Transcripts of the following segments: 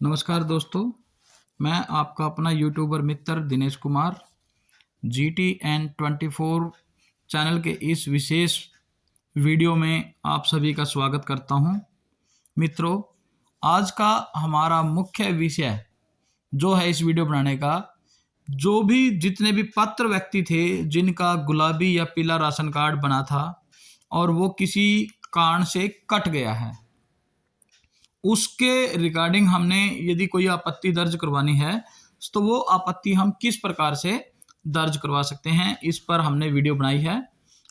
नमस्कार दोस्तों, मैं आपका अपना यूट्यूबर मित्र दिनेश कुमार GTN24 चैनल के इस विशेष वीडियो में आप सभी का स्वागत करता हूं। मित्रों, आज का हमारा मुख्य विषय जो है इस वीडियो बनाने का, जो भी जितने भी पात्र व्यक्ति थे जिनका गुलाबी या पीला राशन कार्ड बना था और वो किसी कारण से कट गया है, उसके रिगार्डिंग हमने यदि कोई आपत्ति दर्ज करवानी है तो वो आपत्ति हम किस प्रकार से दर्ज करवा सकते हैं, इस पर हमने वीडियो बनाई है।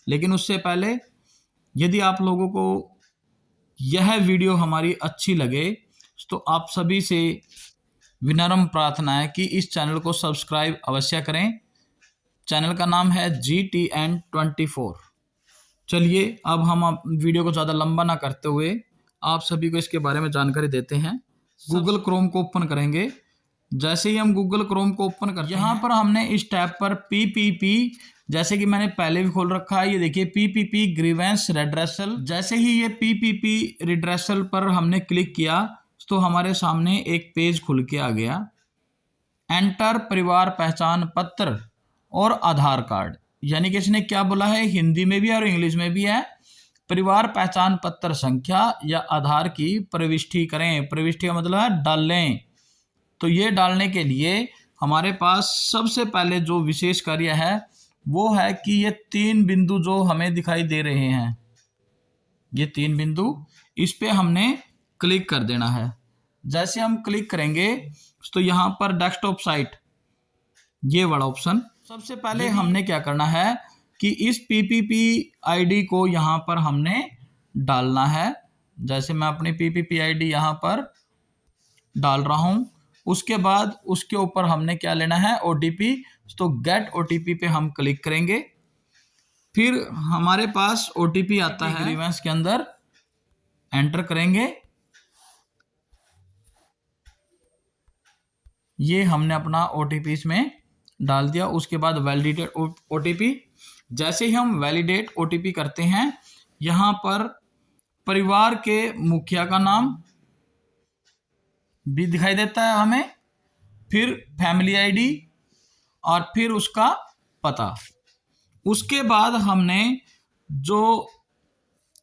लेकिन उससे पहले यदि आप लोगों को यह वीडियो हमारी अच्छी लगे तो आप सभी से विनम्र प्रार्थना है कि इस चैनल को सब्सक्राइब अवश्य करें। चैनल का नाम है GTN24। चलिए अब हम वीडियो को ज़्यादा लंबा ना करते हुए आप सभी को इसके बारे में जानकारी देते हैं। गूगल क्रोम को ओपन करेंगे। जैसे ही हम गूगल क्रोम को ओपन करते हैं, यहाँ पर हमने इस टैब पर PPP, जैसे कि मैंने पहले भी खोल रखा है, ये देखिए PPP ग्रीवेंस रेड्रेसल। जैसे ही ये PPP रिड्रेसल पर हमने क्लिक किया तो हमारे सामने एक पेज खुल के आ गया। एंटर परिवार पहचान पत्र और आधार कार्ड, यानी कि इसने क्या बोला है, हिंदी में भी और इंग्लिश में भी है। परिवार पहचान पत्र संख्या या आधार की प्रविष्टि करें। प्रविष्टि का मतलब है डालें। तो ये डालने के लिए हमारे पास सबसे पहले जो विशेष कार्य है वो है कि ये 3 बिंदु जो हमें दिखाई दे रहे हैं, ये 3 बिंदु, इस पे हमने क्लिक कर देना है। जैसे हम क्लिक करेंगे तो यहाँ पर डेस्कटॉप साइट, ये वाला ऑप्शन, सबसे पहले हमने क्या करना है कि इस PPP ID को यहाँ पर हमने डालना है। जैसे मैं अपनी PPP ID यहाँ पर डाल रहा हूँ। उसके बाद उसके ऊपर हमने क्या लेना है, OTP। तो गेट OTP पे हम क्लिक करेंगे। फिर हमारे पास OTP आता है, ग्रीवेंस के अंदर एंटर करेंगे। ये हमने अपना OTP इसमें डाल दिया। उसके बाद वैलिडेटेड OTP। जैसे ही हम वैलिडेट OTP करते हैं, यहाँ पर परिवार के मुखिया का नाम भी दिखाई देता है हमें, फिर फैमिली ID और फिर उसका पता। उसके बाद हमने जो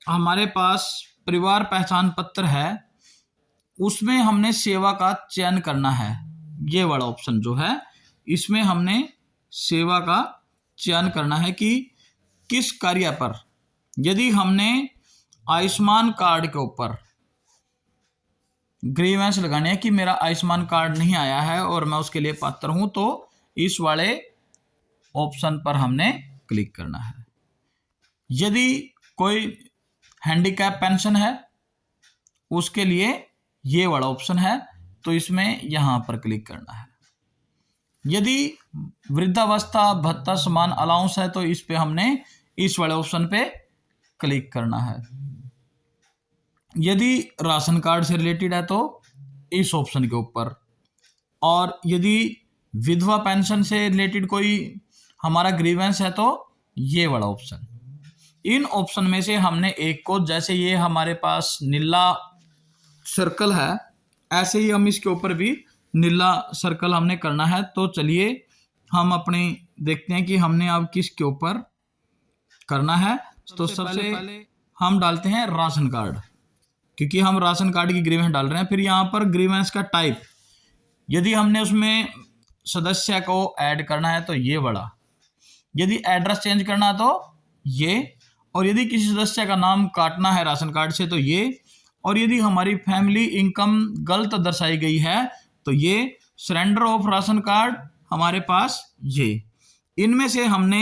हमारे पास परिवार पहचान पत्र है उसमें हमने सेवा का चयन करना है। ये वाला ऑप्शन जो है, इसमें हमने सेवा का चयन करना है कि किस कार्य पर। यदि हमने आयुष्मान कार्ड के ऊपर ग्रीवेंस लगाने है कि मेरा आयुष्मान कार्ड नहीं आया है और मैं उसके लिए पात्र हूं, तो इस वाले ऑप्शन पर हमने क्लिक करना है। यदि कोई हैंडीकैप पेंशन है उसके लिए ये वाला ऑप्शन है, तो इसमें यहां पर क्लिक करना है। यदि वृद्धावस्था भत्ता समान अलाउंस है तो इस पे हमने इस वाले ऑप्शन पे क्लिक करना है। यदि राशन कार्ड से रिलेटेड है तो इस ऑप्शन के ऊपर, और यदि विधवा पेंशन से रिलेटेड कोई हमारा ग्रीवेंस है तो ये वाला ऑप्शन। इन ऑप्शन में से हमने एक को, जैसे ये हमारे पास नीला सर्कल है, ऐसे ही हम इसके ऊपर भी नीला सर्कल हमने करना है। तो चलिए हम अपने देखते हैं कि हमने अब किसके ऊपर करना है। तो सबसे पहले हम डालते हैं राशन कार्ड, क्योंकि हम राशन कार्ड की ग्रीवेंस डाल रहे हैं। फिर यहाँ पर ग्रीवेंस का टाइप, यदि हमने उसमें सदस्य को ऐड करना है तो ये बड़ा, यदि एड्रेस चेंज करना है तो ये, और यदि किसी सदस्य का नाम काटना है राशन कार्ड से तो ये, और यदि हमारी फैमिली इनकम गलत दर्शाई गई है तो ये, सरेंडर ऑफ राशन कार्ड हमारे पास ये। इनमें से हमने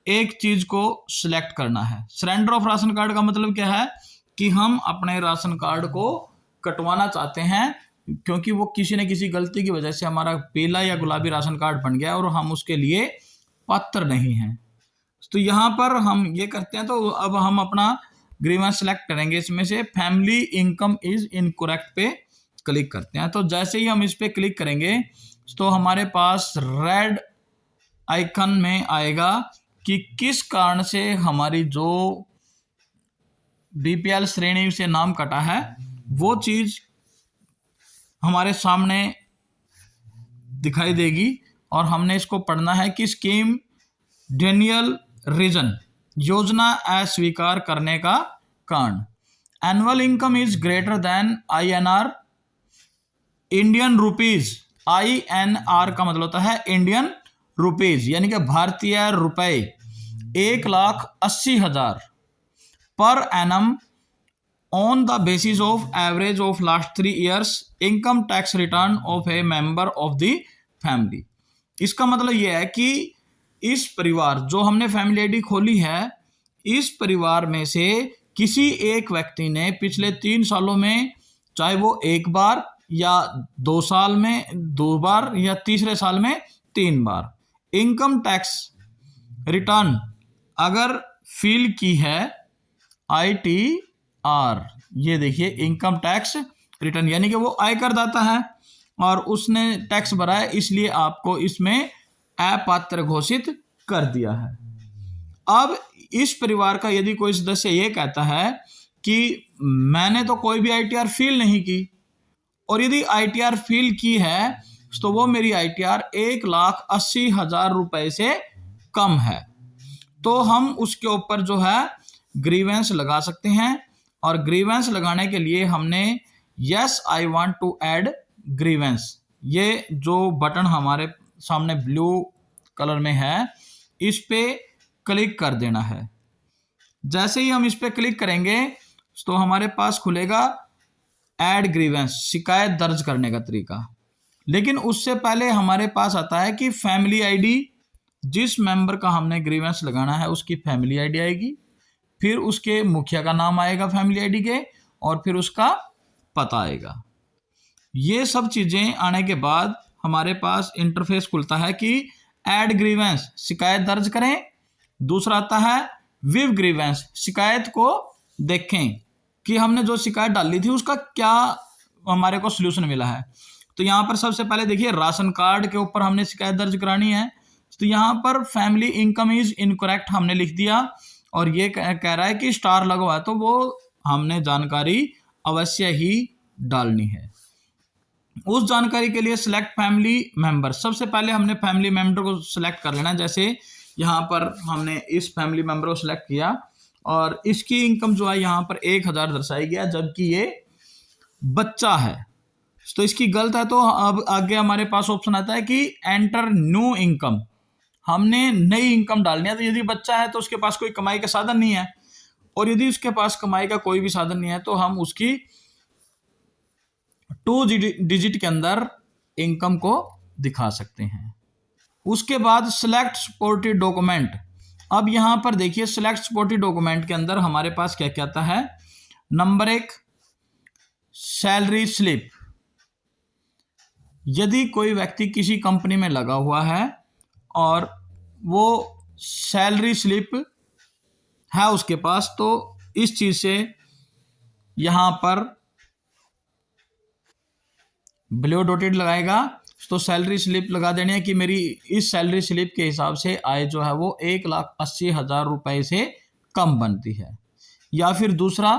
एक चीज को सिलेक्ट करना है। सरेंडर ऑफ राशन कार्ड का मतलब क्या है कि हम अपने राशन कार्ड को कटवाना चाहते हैं, क्योंकि वो किसी न किसी गलती की वजह से हमारा पीला या गुलाबी राशन कार्ड बन गया और हम उसके लिए पात्र नहीं हैं। तो यहाँ पर हम ये करते हैं। तो अब हम अपना ग्रीवेंस सेलेक्ट करेंगे। इसमें से फैमिली इनकम इज इनकरेक्ट पे क्लिक करते हैं। तो जैसे ही हम इस पे क्लिक करेंगे तो हमारे पास रेड आइकन में आएगा कि किस कारण से हमारी जो BPL श्रेणी से नाम कटा है वो चीज हमारे सामने दिखाई देगी और हमने इसको पढ़ना है कि स्कीम डेनियल रीजन, योजना अस्वीकार करने का कारण। Annual income is greater than INR, Indian rupees. INR का मतलब होता है इंडियन रुपीज, यानी कि भारतीय रुपए 1,80,000 per annum on the basis of average of last 3 years income tax return of A member of the family. इसका मतलब यह है कि इस परिवार, जो हमने फैमिली आईडी खोली है, इस परिवार में से किसी एक व्यक्ति ने पिछले 3 सालों में, चाहे वो एक बार या 2 साल में 2 बार या तीसरे साल में 3 बार इनकम टैक्स रिटर्न अगर फिल की है, ITR, ये देखिए इनकम टैक्स रिटर्न, यानी कि वो आयकर दाता है और उसने टैक्स भरा है, इसलिए आपको इसमें अपात्र घोषित कर दिया है। अब इस परिवार का यदि कोई सदस्य ये कहता है कि मैंने तो कोई भी ITR फील नहीं की, और यदि ITR फील की है तो वो मेरी ITR 1,80,000 रुपए से कम है, तो हम उसके ऊपर जो है ग्रीवेंस लगा सकते हैं। और ग्रीवेंस लगाने के लिए हमने yes I want to add grievance, ये जो बटन हमारे सामने ब्लू कलर में है, इस पे क्लिक कर देना है। जैसे ही हम इस पे क्लिक करेंगे तो हमारे पास खुलेगा ऐड ग्रीवेंस, शिकायत दर्ज करने का तरीका। लेकिन उससे पहले हमारे पास आता है कि फैमिली आईडी, जिस मेंबर का हमने ग्रीवेंस लगाना है उसकी फैमिली आईडी आएगी, फिर उसके मुखिया का नाम आएगा फैमिली आईडी के, और फिर उसका पता आएगा। ये सब चीज़ें आने के बाद हमारे पास इंटरफेस खुलता है कि ऐड ग्रीवेंस, शिकायत दर्ज करें। दूसरा आता है व्यू ग्रीवेंस, शिकायत को देखें कि हमने जो शिकायत डाली थी उसका क्या हमारे को सलूशन मिला है। तो यहाँ पर सबसे पहले देखिए राशन कार्ड के ऊपर हमने शिकायत दर्ज करानी है, तो यहाँ पर फैमिली इनकम इज इनकरेक्ट हमने लिख दिया और ये कह रहा है कि स्टार लगवा है, तो वो हमने जानकारी अवश्य ही डालनी है। उस जानकारी के लिए सिलेक्ट फैमिली मेंबर, सबसे पहले हमने फैमिली मेंबर को सिलेक्ट कर लेना है। जैसे यहाँ पर हमने इस फैमिली मेंबर को सिलेक्ट किया और इसकी इनकम जो है यहाँ पर 1,000 दर्शाई गया, जबकि ये बच्चा है, तो इसकी गलत है। तो अब आगे हमारे पास ऑप्शन आता है कि एंटर न्यू इनकम, हमने नई इनकम डालनी है। तो यदि बच्चा है तो उसके पास कोई कमाई का साधन नहीं है, और यदि उसके पास कमाई का कोई भी साधन नहीं है तो हम उसकी 2 डिजिट के अंदर इनकम को दिखा सकते हैं। उसके बाद सिलेक्ट सपोर्टेड डॉक्यूमेंट। अब यहां पर देखिए सिलेक्ट सपोर्टेड डॉक्यूमेंट के अंदर हमारे पास क्या क्या आता है। Number 1, salary slip. यदि कोई व्यक्ति किसी कंपनी में लगा हुआ है और वो सैलरी स्लिप है उसके पास, तो इस चीज से यहां पर ब्लू डॉटेड लगाएगा, तो सैलरी स्लिप लगा देनी है कि मेरी इस सैलरी स्लिप के हिसाब से आय जो है वो 1,80,000 रुपए से कम बनती है। या फिर दूसरा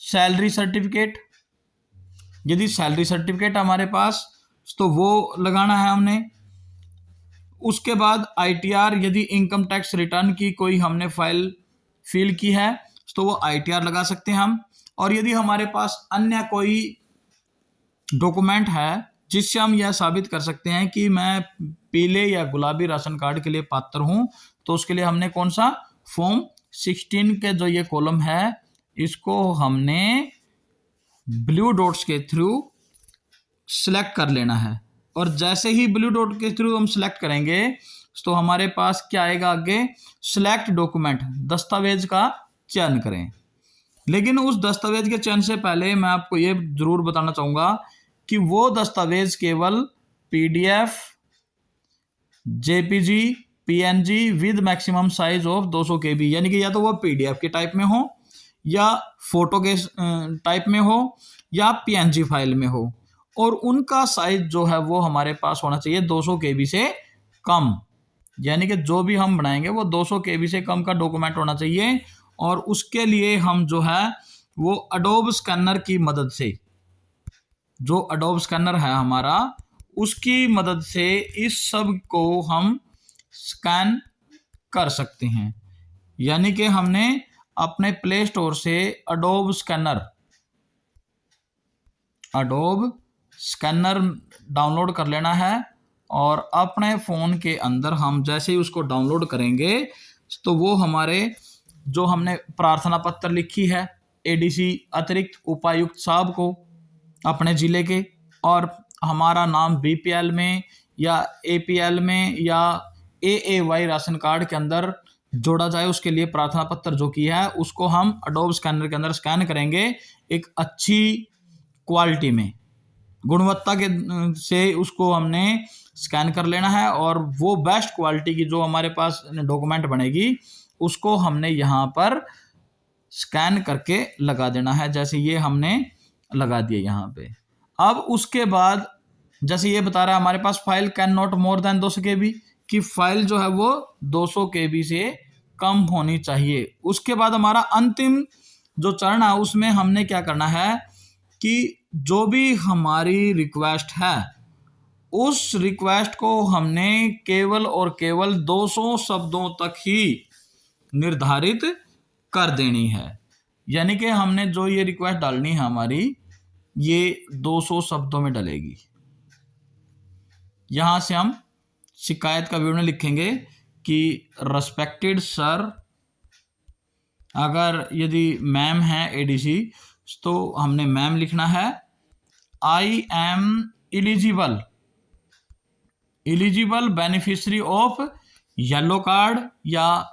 सैलरी सर्टिफिकेट, यदि सैलरी सर्टिफिकेट हमारे पास तो वो लगाना है हमने। उसके बाद ITR, यदि इनकम टैक्स रिटर्न की कोई हमने फाइल फिल की है तो वो ITR लगा सकते हैं हम। और यदि हमारे पास अन्य कोई डॉक्यूमेंट है जिससे हम यह साबित कर सकते हैं कि मैं पीले या गुलाबी राशन कार्ड के लिए पात्र हूं, तो उसके लिए हमने कौन सा फॉर्म 16 के जो ये कॉलम है इसको हमने ब्लू डॉट्स के थ्रू सिलेक्ट कर लेना है। और जैसे ही ब्लू डॉट के थ्रू हम सिलेक्ट करेंगे तो हमारे पास क्या आएगा आगे, सिलेक्ट डॉक्यूमेंट, दस्तावेज का चयन करें। लेकिन उस दस्तावेज के चयन से पहले मैं आपको ये जरूर बताना चाहूँगा कि वो दस्तावेज केवल PDF, JPG, PNG with maximum size of 200 KB, यानी कि या तो वो PDF के टाइप में हो या फोटो के टाइप में हो या PNG फाइल में हो, और उनका साइज जो है वो हमारे पास होना चाहिए 200 KB से कम। यानी कि जो भी हम बनाएंगे वो 200 KB से कम का डॉक्यूमेंट होना चाहिए। और उसके लिए हम जो है वो एडोब स्कैनर की मदद से जो एडोब स्कैनर है हमारा, उसकी मदद से इस सब को हम स्कैन कर सकते हैं। यानी कि हमने अपने प्ले स्टोर से एडोब स्कैनर डाउनलोड कर लेना है और अपने फ़ोन के अंदर हम जैसे ही उसको डाउनलोड करेंगे तो वो हमारे जो हमने प्रार्थना पत्र लिखी है एडीसी अतिरिक्त उपायुक्त साहब को अपने ज़िले के, और हमारा नाम बीपीएल में या एपीएल में या एएवाई राशन कार्ड के अंदर जोड़ा जाए, उसके लिए प्रार्थना पत्र जो की है उसको हम एडोब स्कैनर के अंदर स्कैन करेंगे। एक अच्छी क्वालिटी में, गुणवत्ता के से उसको हमने स्कैन कर लेना है और वो बेस्ट क्वालिटी की जो हमारे पास डॉक्यूमेंट बनेगी उसको हमने यहाँ पर स्कैन करके लगा देना है। जैसे ये हमने लगा दिया यहाँ पे। अब उसके बाद जैसे ये बता रहा है हमारे पास file can not more than 200 KB की फाइल जो है वो 200 KB से कम होनी चाहिए। उसके बाद हमारा अंतिम जो चरण है उसमें हमने क्या करना है कि जो भी हमारी रिक्वेस्ट है उस रिक्वेस्ट को हमने केवल और केवल 200 शब्दों तक ही निर्धारित कर देनी है। यानी कि हमने जो ये रिक्वेस्ट डालनी है हमारी, ये 200 शब्दों में डलेगी। यहाँ से हम शिकायत का विवरण लिखेंगे कि रेस्पेक्टेड सर, अगर यदि मैम है एडीसी तो हमने मैम लिखना है। I am eligible beneficiary of yellow card या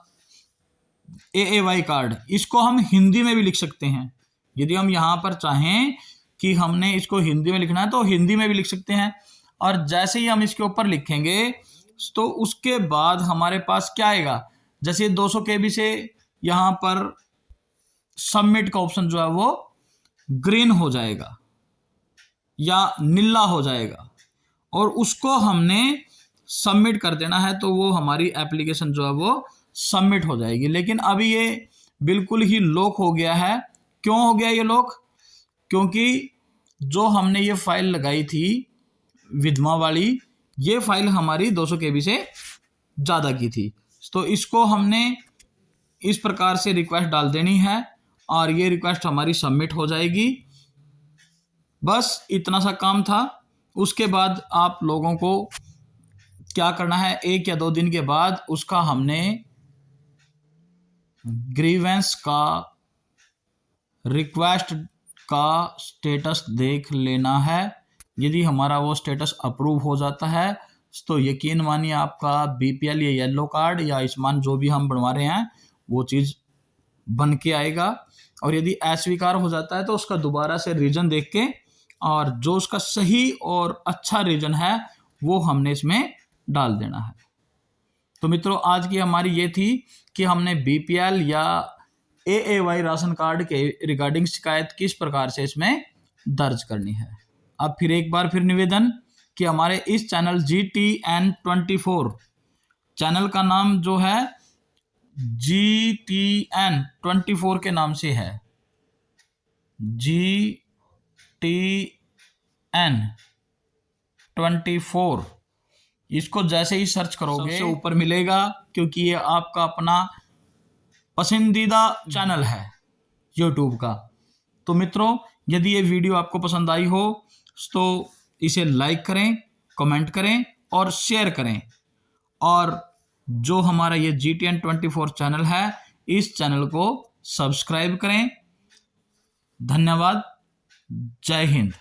एएवाई कार्ड। इसको हम हिंदी में भी लिख सकते हैं। यदि हम यहाँ पर चाहें कि हमने इसको हिंदी में लिखना है तो हिंदी में भी लिख सकते हैं। और जैसे ही हम इसके ऊपर लिखेंगे तो उसके बाद हमारे पास क्या आएगा, जैसे 200 KB से यहाँ पर सबमिट का ऑप्शन जो है वो ग्रीन हो जाएगा या नीला हो जाएगा और उसको हमने सबमिट कर देना है, तो वो हमारी एप्लीकेशन जो है वो सबमिट हो जाएगी। लेकिन अभी ये बिल्कुल ही लॉक हो गया है। क्यों हो गया ये लॉक? क्योंकि जो हमने ये फाइल लगाई थी विधवा वाली, ये फाइल हमारी 200 KB से ज़्यादा की थी। तो इसको हमने इस प्रकार से रिक्वेस्ट डाल देनी है और ये रिक्वेस्ट हमारी सबमिट हो जाएगी। बस इतना सा काम था। उसके बाद आप लोगों को क्या करना है, 1 या 2 दिन के बाद उसका हमने ग्रीवेंस का रिक्वेस्ट का स्टेटस देख लेना है। यदि हमारा वो स्टेटस अप्रूव हो जाता है तो यकीन मानिए आपका बीपीएल या येलो कार्ड या आयुष्मान जो भी हम बनवा रहे हैं वो चीज़ बन के आएगा। और यदि अस्वीकार हो जाता है तो उसका दोबारा से रीजन देख के और जो उसका सही और अच्छा रीजन है वो हमने इसमें डाल देना है। तो मित्रों, आज की हमारी ये थी कि हमने बीपीएल या एएवाई राशन कार्ड के रिगार्डिंग शिकायत किस प्रकार से इसमें दर्ज करनी है। अब फिर एक बार फिर निवेदन कि हमारे इस चैनल GTN24 चैनल का नाम जो है GTN24 के नाम से है। GTN24 इसको जैसे ही सर्च करोगे सबसे ऊपर मिलेगा, क्योंकि ये आपका अपना पसंदीदा चैनल है YouTube का। तो मित्रों, यदि ये वीडियो आपको पसंद आई हो तो इसे लाइक करें, कमेंट करें और शेयर करें। और जो हमारा ये GTN24 चैनल है इस चैनल को सब्सक्राइब करें। धन्यवाद। जय हिंद।